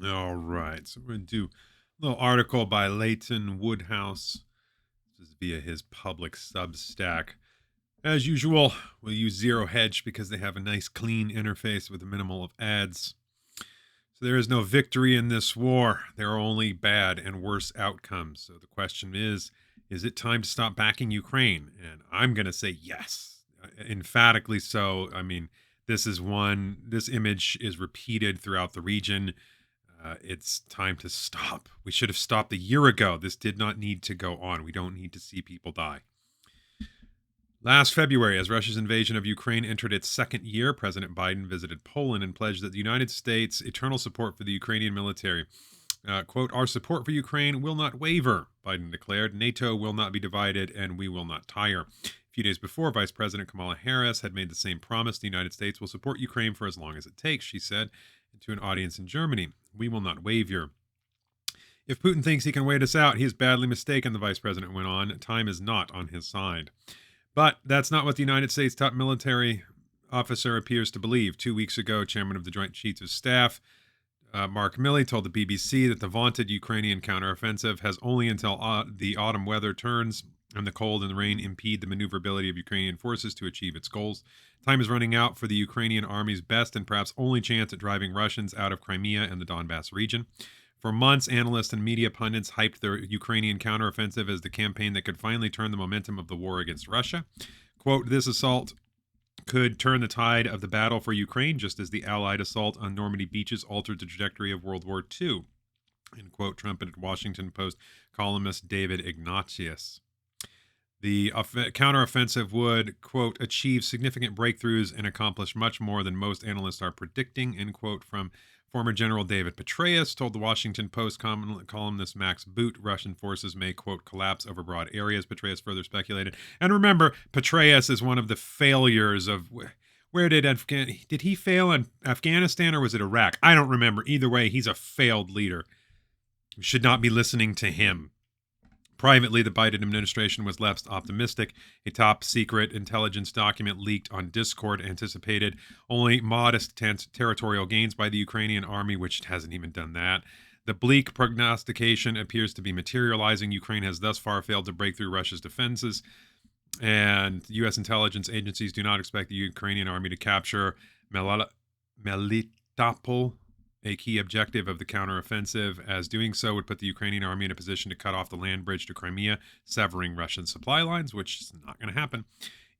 All right. So we're going to do a little article by Leighton Woodhouse. This is via his public Substack. As usual, we'll use Zero Hedge because they have a nice clean interface with a minimal of ads. So there is no victory in this war. There are only bad and worse outcomes. So the question is it time to stop backing Ukraine? And I'm going to say yes, emphatically so. I mean, this image is repeated throughout the region. It's time to stop. We should have stopped a year ago. This did not need to go on. We don't need to see people die. Last February, as Russia's invasion of Ukraine entered its second year, President Biden visited Poland and pledged that the United States' eternal support for the Ukrainian military. Quote, our support for Ukraine will not waver, Biden declared. NATO will not be divided and we will not tire. A few days before, Vice President Kamala Harris had made the same promise. The United States will support Ukraine for as long as it takes, she said to an audience in Germany. We will not waver. If Putin thinks he can wait us out, he is badly mistaken, the vice president went on. Time is not on his side. But that's not what the United States top military officer appears to believe. 2 weeks ago, Chairman of the Joint Chiefs of Staff, Mark Milley, told the BBC that the vaunted Ukrainian counteroffensive has only until the autumn weather turns and the cold and the rain impede the maneuverability of Ukrainian forces to achieve its goals. Time is running out for the Ukrainian army's best and perhaps only chance at driving Russians out of Crimea and the Donbass region. For months, analysts and media pundits hyped the Ukrainian counteroffensive as the campaign that could finally turn the momentum of the war against Russia. Quote, this assault could turn the tide of the battle for Ukraine, just as the Allied assault on Normandy beaches altered the trajectory of World War II, end quote, trumpeted Washington Post columnist David Ignatius. The counteroffensive would, quote, achieve significant breakthroughs and accomplish much more than most analysts are predicting, end quote, from former General David Petraeus told the Washington Post columnist Max Boot Russian forces may, quote, collapse over broad areas, Petraeus further speculated. And remember, Petraeus is one of the failures of... Where did he fail in Afghanistan or was it Iraq? I don't remember. Either way, he's a failed leader. We should not be listening to him. Privately, the Biden administration was less optimistic. A top-secret intelligence document leaked on Discord anticipated only modest territorial gains by the Ukrainian army, which hasn't even done that. The bleak prognostication appears to be materializing. Ukraine has thus far failed to break through Russia's defenses, and U.S. intelligence agencies do not expect the Ukrainian army to capture Melitopol, a key objective of the counteroffensive, as doing so would put the Ukrainian army in a position to cut off the land bridge to Crimea, severing Russian supply lines, which is not going to happen.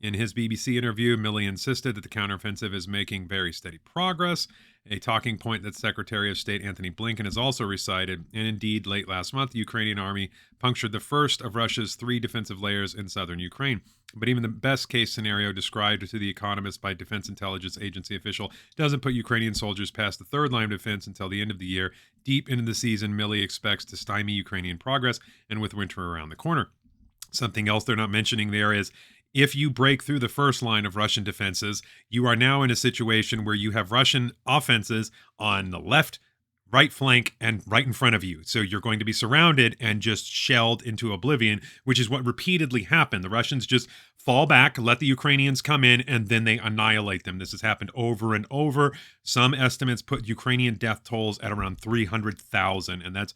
In his BBC interview, Milley insisted that the counteroffensive is making very steady progress, a talking point that Secretary of State Antony Blinken has also recited. And indeed, late last month, the Ukrainian army punctured the first of Russia's 3 defensive layers in southern Ukraine. But even the best case scenario described to The Economist by Defense Intelligence Agency official doesn't put Ukrainian soldiers past the third line of defense until the end of the year. Deep into the season, Milley expects to stymie Ukrainian progress, and with winter around the corner. Something else they're not mentioning there is if you break through the first line of Russian defenses, you are now in a situation where you have Russian offenses on the left, right flank, and right in front of you. So you're going to be surrounded and just shelled into oblivion, which is what repeatedly happened. The Russians just fall back, let the Ukrainians come in, and then they annihilate them. This has happened over and over. Some estimates put Ukrainian death tolls at around 300,000, and that's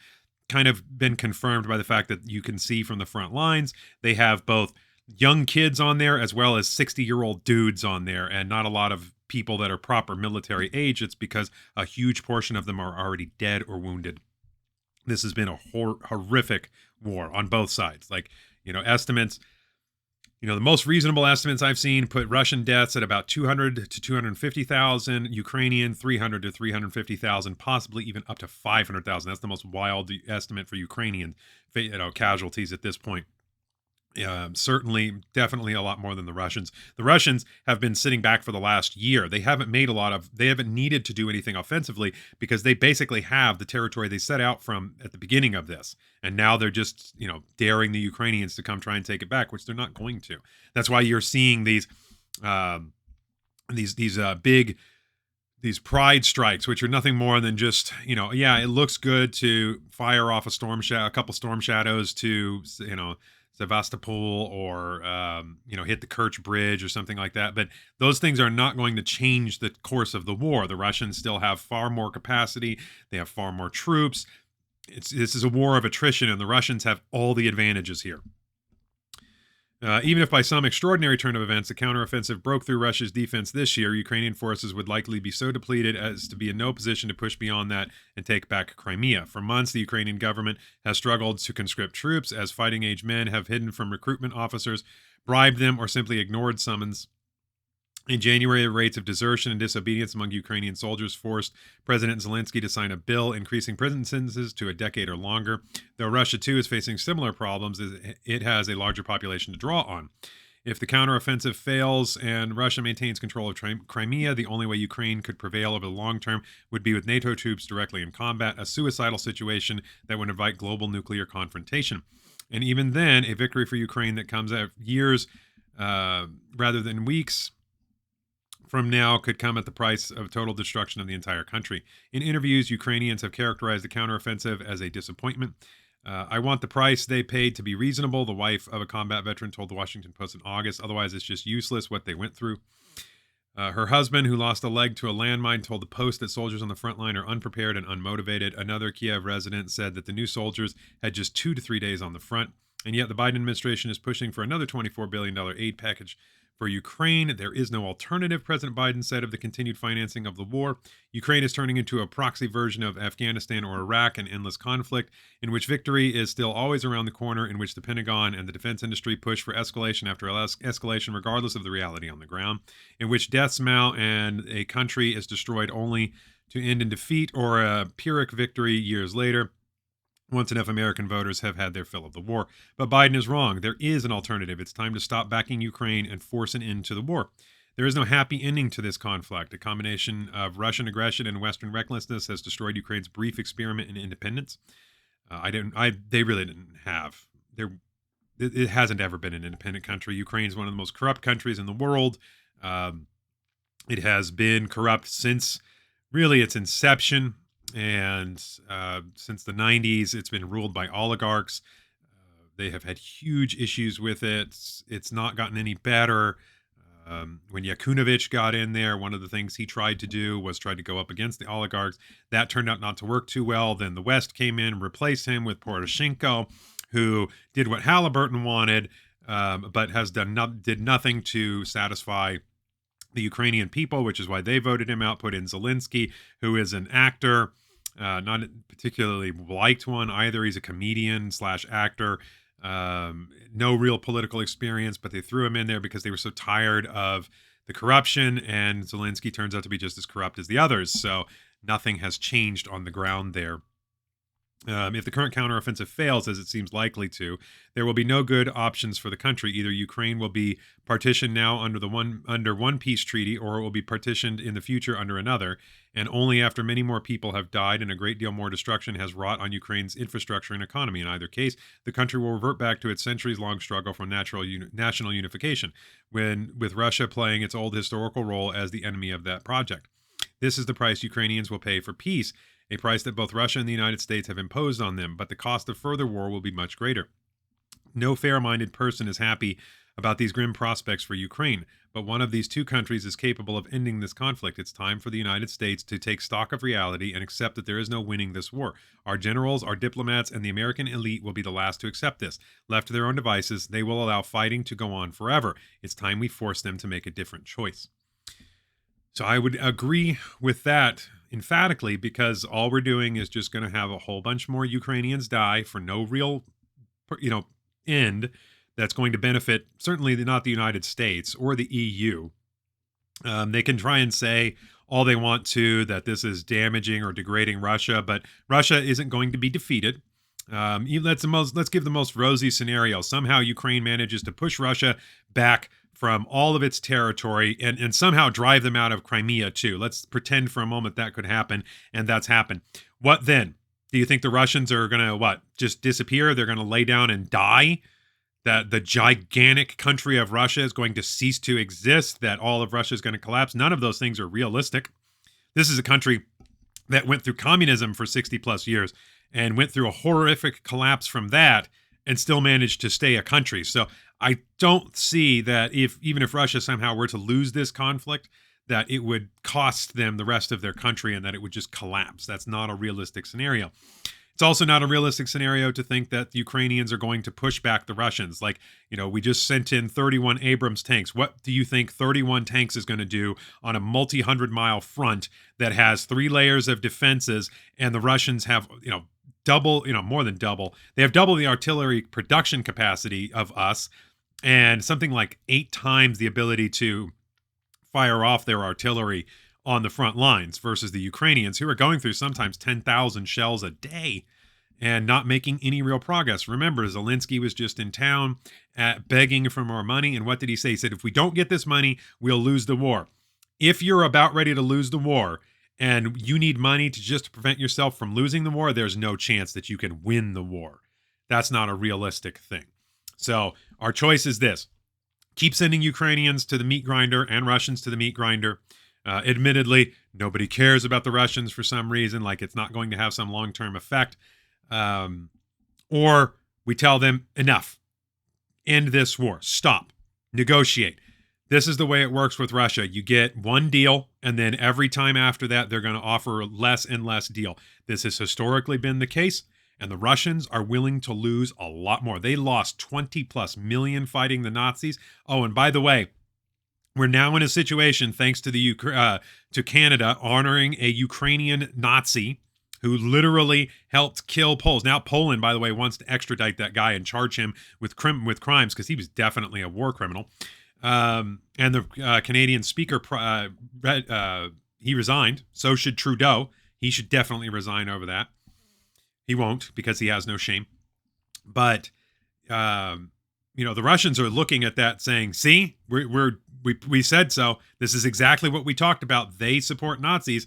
kind of been confirmed by the fact that you can see from the front lines, they have both young kids on there as well as 60-year-old dudes on there, and not a lot of people that are proper military age. It's because a huge portion of them are already dead or wounded. This has been a horrific war on both sides. Like, estimates, the most reasonable estimates I've seen put Russian deaths at about 200 to 250,000, Ukrainian 300 to 350,000, possibly even up to 500,000. That's the most wild estimate for Ukrainian casualties at this point. Certainly, definitely a lot more than the Russians. The Russians have been sitting back for the last year. They haven't needed to do anything offensively because they basically have the territory they set out from at the beginning of this. And now they're just, daring the Ukrainians to come try and take it back, which they're not going to. That's why you're seeing these big pride strikes, which are nothing more than just, it looks good to fire off a couple storm shadows to, Sevastopol or hit the Kerch Bridge or something like that. But those things are not going to change the course of the war. The Russians still have far more capacity. They have far more troops. This is a war of attrition, and the Russians have all the advantages here. Even if by some extraordinary turn of events the counteroffensive broke through Russia's defense this year, Ukrainian forces would likely be so depleted as to be in no position to push beyond that and take back Crimea. For months, the Ukrainian government has struggled to conscript troops, as fighting-age men have hidden from recruitment officers, bribed them, or simply ignored summons. In January, the rates of desertion and disobedience among Ukrainian soldiers forced President Zelensky to sign a bill increasing prison sentences to a decade or longer. Though Russia, too, is facing similar problems, it has a larger population to draw on. If the counteroffensive fails and Russia maintains control of Crimea, the only way Ukraine could prevail over the long term would be with NATO troops directly in combat, a suicidal situation that would invite global nuclear confrontation. And even then, a victory for Ukraine that comes out years rather than weeks from now could come at the price of total destruction of the entire country. In interviews, Ukrainians have characterized the counteroffensive as a disappointment. I want the price they paid to be reasonable, the wife of a combat veteran told the Washington Post in August. Otherwise, it's just useless what they went through. Her husband, who lost a leg to a landmine, told the Post that soldiers on the front line are unprepared and unmotivated. Another Kiev resident said that the new soldiers had just 2 to 3 days on the front. And yet the Biden administration is pushing for another $24 billion aid package for Ukraine. There is no alternative, President Biden said, of the continued financing of the war. Ukraine is turning into a proxy version of Afghanistan or Iraq, an endless conflict in which victory is still always around the corner, in which the Pentagon and the defense industry push for escalation after escalation, regardless of the reality on the ground, in which deaths mount and a country is destroyed only to end in defeat or a Pyrrhic victory years later, once enough American voters have had their fill of the war. But Biden is wrong. There is an alternative. It's time to stop backing Ukraine and force an end to the war. There is no happy ending to this conflict. A combination of Russian aggression and Western recklessness has destroyed Ukraine's brief experiment in independence. They really didn't have. It hasn't ever been an independent country. Ukraine is one of the most corrupt countries in the world. It has been corrupt since really its inception. And since the 90s, it's been ruled by oligarchs. They have had huge issues with it. It's not gotten any better. When Yakunovich got in there, one of the things he tried to do was try to go up against the oligarchs. That turned out not to work too well. Then the West came in, replaced him with Poroshenko, who did what Halliburton wanted, but did nothing to satisfy the Ukrainian people, which is why they voted him out, put in Zelensky, who is an actor, not a particularly liked one either. He's a comedian / actor, no real political experience, but they threw him in there because they were so tired of the corruption, and Zelensky turns out to be just as corrupt as the others. So nothing has changed on the ground there. If the current counteroffensive fails, as it seems likely to, there will be no good options for the country. Either Ukraine will be partitioned now under one peace treaty, or it will be partitioned in the future under another. And only after many more people have died and a great deal more destruction has wrought on Ukraine's infrastructure and economy. In either case, the country will revert back to its centuries-long struggle for national unification, with Russia playing its old historical role as the enemy of that project. This is the price Ukrainians will pay for peace, a price that both Russia and the United States have imposed on them, but the cost of further war will be much greater. No fair-minded person is happy about these grim prospects for Ukraine, but one of these two countries is capable of ending this conflict. It's time for the United States to take stock of reality and accept that there is no winning this war. Our generals, our diplomats, and the American elite will be the last to accept this. Left to their own devices, they will allow fighting to go on forever. It's time we force them to make a different choice. So I would agree with that emphatically, because all we're doing is just going to have a whole bunch more Ukrainians die for no real, end that's going to benefit certainly not the United States or the EU. They can try and say all they want to that this is damaging or degrading Russia, but Russia isn't going to be defeated. Let's give the most rosy scenario. Somehow Ukraine manages to push Russia back from all of its territory and somehow drive them out of Crimea too. Let's pretend for a moment that could happen, and that's happened. What then? Do you think the Russians are going to, just disappear? They're going to lay down and die? That the gigantic country of Russia is going to cease to exist? That all of Russia is going to collapse? None of those things are realistic. This is a country that went through communism for 60 plus years and went through a horrific collapse from that, and still manage to stay a country. So I don't see that even if Russia somehow were to lose this conflict, that it would cost them the rest of their country and that it would just collapse. That's not a realistic scenario. It's also not a realistic scenario to think that the Ukrainians are going to push back the Russians. Like, we just sent in 31 Abrams tanks. What do you think 31 tanks is going to do on a multi-hundred-mile front that has 3 layers of defenses, and the Russians have, double, more than double. They have double the artillery production capacity of us and something like 8 times the ability to fire off their artillery on the front lines versus the Ukrainians, who are going through sometimes 10,000 shells a day and not making any real progress. Remember, Zelensky was just in town begging for more money. And what did he say? He said, if we don't get this money, we'll lose the war. If you're about ready to lose the war and you need money to just prevent yourself from losing the war, there's no chance that you can win the war. That's not a realistic thing. So our choice is this. Keep sending Ukrainians to the meat grinder and Russians to the meat grinder. Admittedly, nobody cares about the Russians for some reason, like it's not going to have some long-term effect. Or we tell them, enough. End this war. Stop. Negotiate. This is the way it works with Russia. You get one deal, and then every time after that, they're going to offer less and less deal. This has historically been the case, and the Russians are willing to lose a lot more. They lost 20+ million fighting the Nazis. Oh, and by the way, we're now in a situation, thanks to to Canada honoring a Ukrainian Nazi who literally helped kill Poles. Now Poland, by the way, wants to extradite that guy and charge him with crimes because he was definitely a war criminal. And the Canadian speaker, he resigned. So should Trudeau. He should definitely resign over that. He won't because he has no shame. But the Russians are looking at that saying, see, we said so. This is exactly what we talked about. They support Nazis,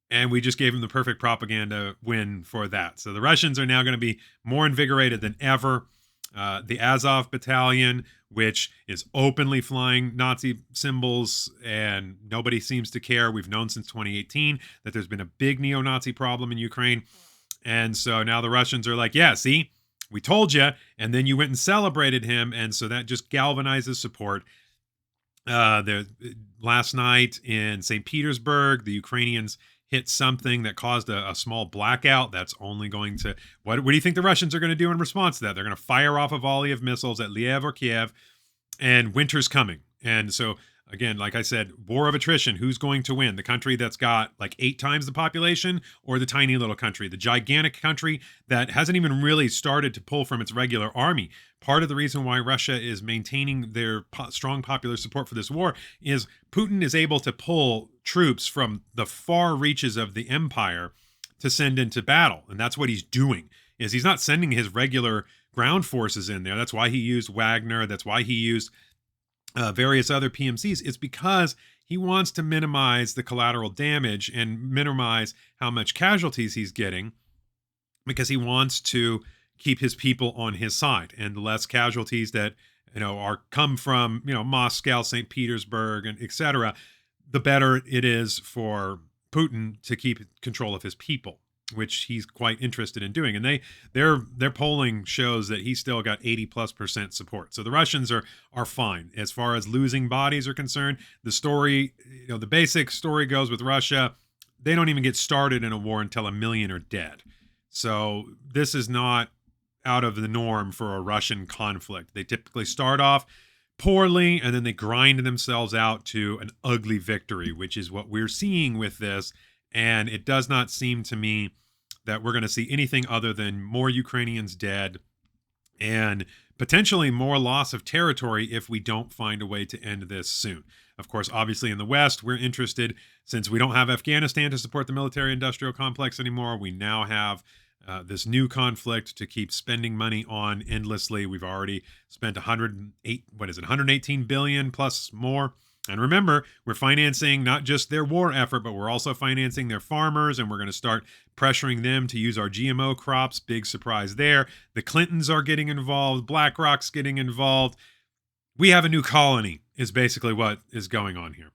and we just gave them the perfect propaganda win for that. So the Russians are now going to be more invigorated than ever. The Azov Battalion, which is openly flying Nazi symbols, and nobody seems to care. We've known since 2018 that there's been a big neo-Nazi problem in Ukraine. And so now the Russians are like, yeah, see, we told you. And then you went and celebrated him. And so that just galvanizes support. Last night in St. Petersburg, the Ukrainians hit something that caused a small blackout. That's only going to, what do you think the Russians are going to do in response to that? They're going to fire off a volley of missiles at Lviv or Kiev, and winter's coming. And so, again, like I said, war of attrition. Who's going to win? The country that's got like 8 times the population, or the tiny little country, the gigantic country that hasn't even really started to pull from its regular army? Part of the reason why Russia is maintaining their strong popular support for this war is Putin is able to pull troops from the far reaches of the empire to send into battle. And that's what he's doing, is he's not sending his regular ground forces in there. That's why he used Wagner. That's why he used various other PMCs. It's because he wants to minimize the collateral damage and minimize how much casualties he's getting, because he wants to keep his people on his side. And the less casualties that come from Moscow, St. Petersburg, and etc., the better it is for Putin to keep control of his people, which he's quite interested in doing. And their polling shows that he's still got 80+% support. So the Russians are fine as far as losing bodies are concerned. The story, the basic story goes with Russia, they don't even get started in a war until 1 million are dead. So this is not out of the norm for a Russian conflict. They typically start off poorly, and then they grind themselves out to an ugly victory, which is what we're seeing with this. And it does not seem to me that we're going to see anything other than more Ukrainians dead and potentially more loss of territory if we don't find a way to end this soon. Of course, obviously in the West, we're interested, since we don't have Afghanistan to support the military-industrial complex anymore. We now have this new conflict to keep spending money on endlessly. We've already spent 118 billion plus more. And remember, we're financing not just their war effort, but we're also financing their farmers, and we're going to start pressuring them to use our GMO crops. Big surprise there. The Clintons are getting involved. BlackRock's getting involved. We have a new colony is basically what is going on here.